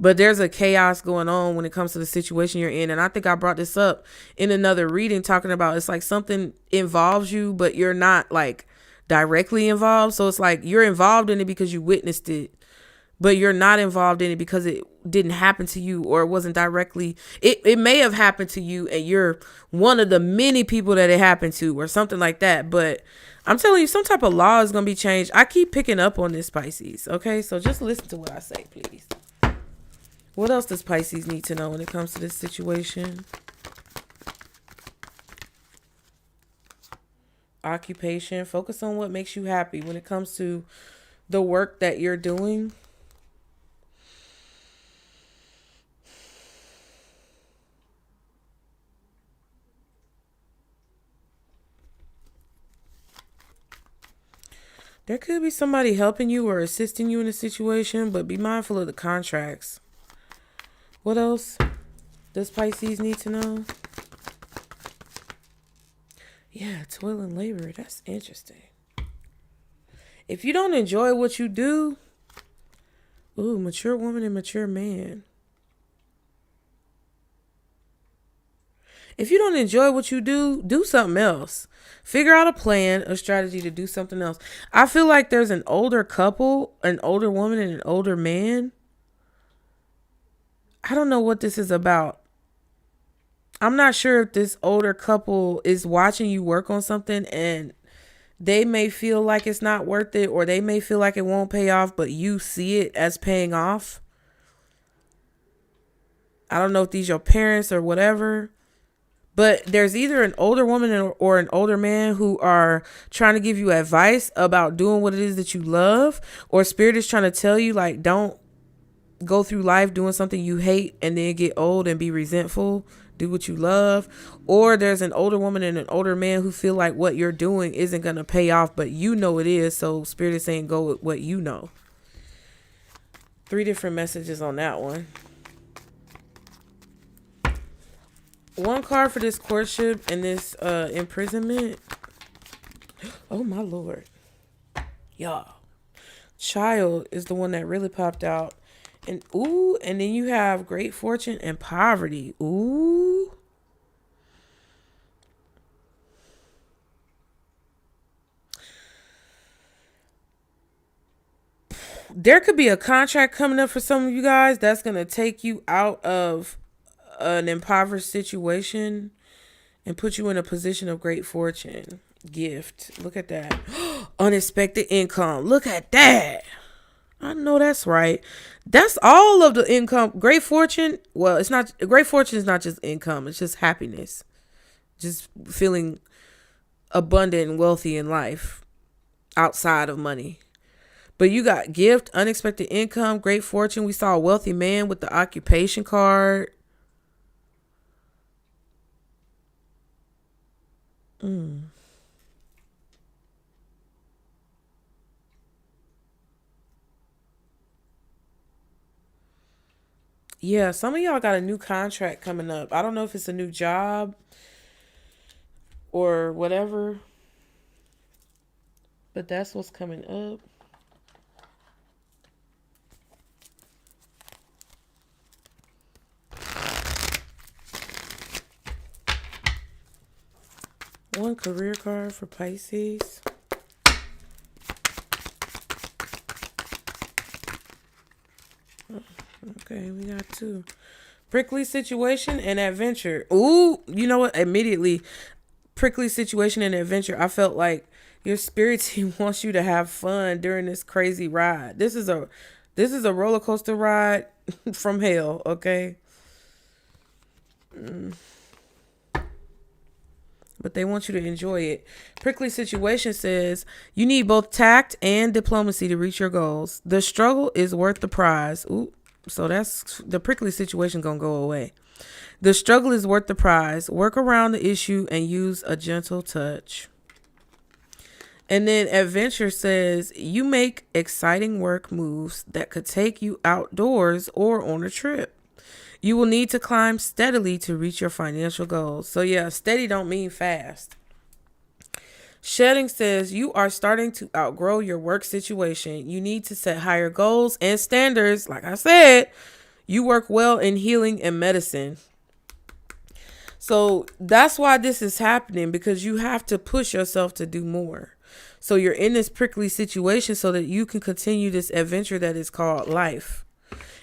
But there's a chaos going on when it comes to the situation you're in. And I think I brought this up in another reading talking about it's like something involves you, but you're not like directly involved. So it's like you're involved in it because you witnessed it, but you're not involved in it because it didn't happen to you or it wasn't directly. It may have happened to you and you're one of the many people that it happened to or something like that. But I'm telling you, some type of law is going to be changed. I keep picking up on this, Pisces. Okay, so just listen to what I say, please. What else does Pisces need to know when it comes to this situation? Occupation. Focus on what makes you happy when it comes to the work that you're doing. There could be somebody helping you or assisting you in a situation, but be mindful of the contracts. What else does Pisces need to know? Yeah, toil and labor. That's interesting. If you don't enjoy what you do, mature woman and mature man. If you don't enjoy what you do something else. Figure out a plan, a strategy to do something else. I feel like there's an older couple, an older woman and an older man. I don't know what this is about. I'm not sure if this older couple is watching you work on something and they may feel like it's not worth it, or they may feel like it won't pay off, but you see it as paying off. I don't know if these are your parents or whatever, but there's either an older woman or an older man who are trying to give you advice about doing what it is that you love, or spirit is trying to tell you like, don't go through life doing something you hate and then get old and be resentful. Do what you love. Or there's an older woman and an older man who feel like what you're doing isn't going to pay off, but you know it is. So spirit is saying go with what you know. 3 different messages on that one. One card for this courtship and this imprisonment. Oh my Lord. Y'all. Child is the one that really popped out. And then you have great fortune and poverty. Ooh. There could be a contract coming up for some of you guys that's going to take you out of an impoverished situation and put you in a position of great fortune. Gift. Look at that. Unexpected income. Look at that. I know that's right. That's all of the income. Great fortune. Well, it's not. Great fortune is not just income. It's just happiness. Just feeling abundant and wealthy in life outside of money. But you got gift, unexpected income, great fortune. We saw a wealthy man with the occupation card. Yeah, some of y'all got a new contract coming up. I don't know if it's a new job or whatever, but that's what's coming up. One career card for Pisces. Okay, we got two. Prickly situation and adventure. Ooh, you know what? Immediately, prickly situation and adventure. I felt like your spirit team wants you to have fun during this crazy ride. This is a roller coaster ride from hell, okay? But they want you to enjoy it. Prickly situation says you need both tact and diplomacy to reach your goals. The struggle is worth the prize. Ooh, so that's the prickly situation gonna go away. The struggle is worth the prize. Work around the issue and use a gentle touch. And then adventure says you make exciting work moves that could take you outdoors or on a trip. You will need to climb steadily to reach your financial goals. So yeah, steady don't mean fast. Shedding says you are starting to outgrow your work situation. You need to set higher goals and standards. Like I said, you work well in healing and medicine. So that's why this is happening, because you have to push yourself to do more. So you're in this prickly situation so that you can continue this adventure that is called life.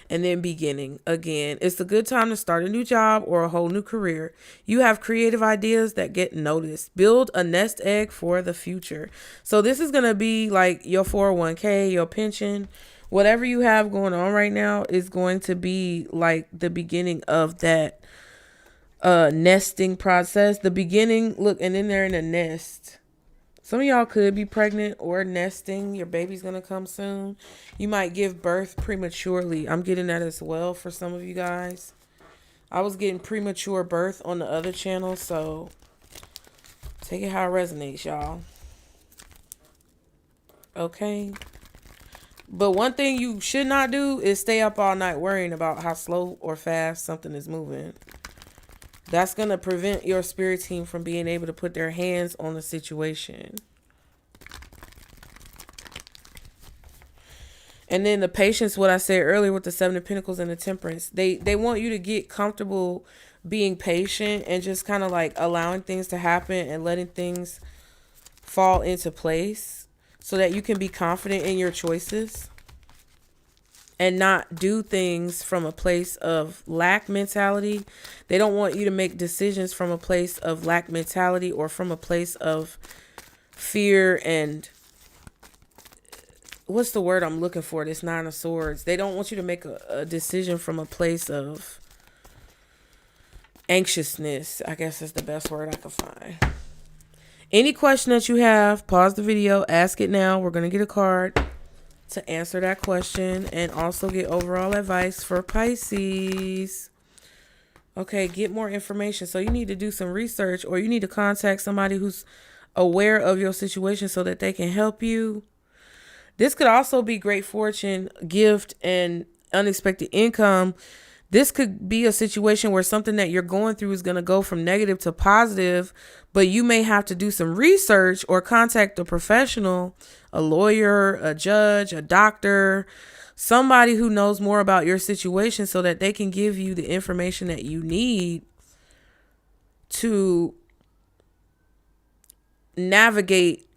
And then beginning again. It's a good time to start a new job or a whole new career. You have creative ideas that get noticed. Build a nest egg for the future. So this is going to be like your 401k, your pension, whatever you have going on right now is going to be like the beginning of that nesting process. The beginning, look, and then they're in a nest. Some of y'all could be pregnant or nesting. Your baby's going to come soon. You might give birth prematurely. I'm getting that as well for some of you guys. I was getting premature birth on the other channel, so take it how it resonates, y'all. Okay? But one thing you should not do is stay up all night worrying about how slow or fast something is moving. That's going to prevent your spirit team from being able to put their hands on the situation. And then the patience, what I said earlier with the Seven of Pentacles and the Temperance. They want you to get comfortable being patient and just kind of like allowing things to happen and letting things fall into place so that you can be confident in your choices. And not do things from a place of lack mentality. They don't want you to make decisions from a place of lack mentality or from a place of fear and what's the word I'm looking for? This Nine of Swords. They don't want you to make a decision from a place of anxiousness. I guess that's the best word I could find. Any question that you have, pause the video, ask it now. We're going to get a card to answer that question and also get overall advice for Pisces. Okay, get more information. So you need to do some research or you need to contact somebody who's aware of your situation so that they can help you. This could also be great fortune, gift, and unexpected income. This could be a situation where something that you're going through is going to go from negative to positive, but you may have to do some research or contact a professional, a lawyer, a judge, a doctor, somebody who knows more about your situation so that they can give you the information that you need to navigate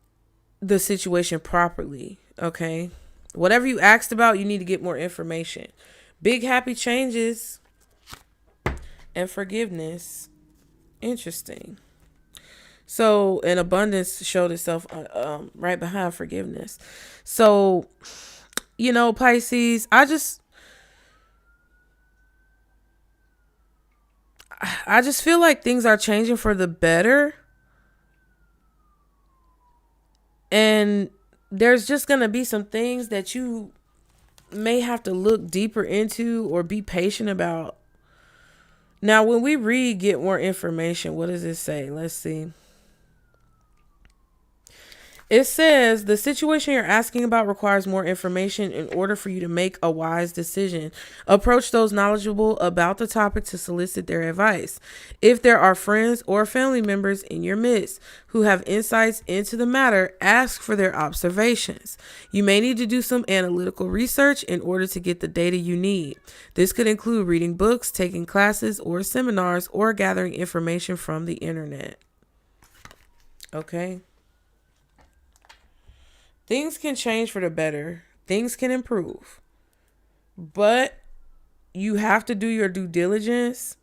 the situation properly. Okay. Whatever you asked about, you need to get more information. Big happy changes and forgiveness. Interesting. So, and abundance showed itself right behind forgiveness. So, you know, Pisces, I just feel like things are changing for the better. And there's just going to be some things that you may have to look deeper into or be patient about. Now, when we read, get more information, what does it say? Let's see. It says the situation you're asking about requires more information in order for you to make a wise decision. Approach those knowledgeable about the topic to solicit their advice. If there are friends or family members in your midst who have insights into the matter, ask for their observations. You may need to do some analytical research in order to get the data you need. This could include reading books, taking classes or seminars, or gathering information from the internet. Okay. Things can change for the better. Things can improve. But you have to do your due diligence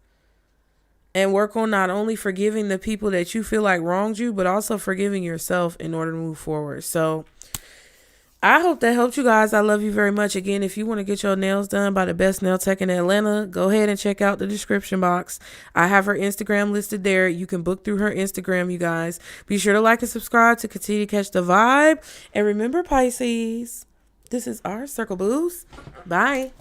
and work on not only forgiving the people that you feel like wronged you, but also forgiving yourself in order to move forward. So I hope that helped you guys. I love you very much. Again, if you want to get your nails done by the best nail tech in Atlanta, go ahead and check out the description box. I have her Instagram listed there. You can book through her Instagram, you guys. Be sure to like and subscribe to continue to catch the vibe. And remember, Pisces, this is our Circle Boost. Bye.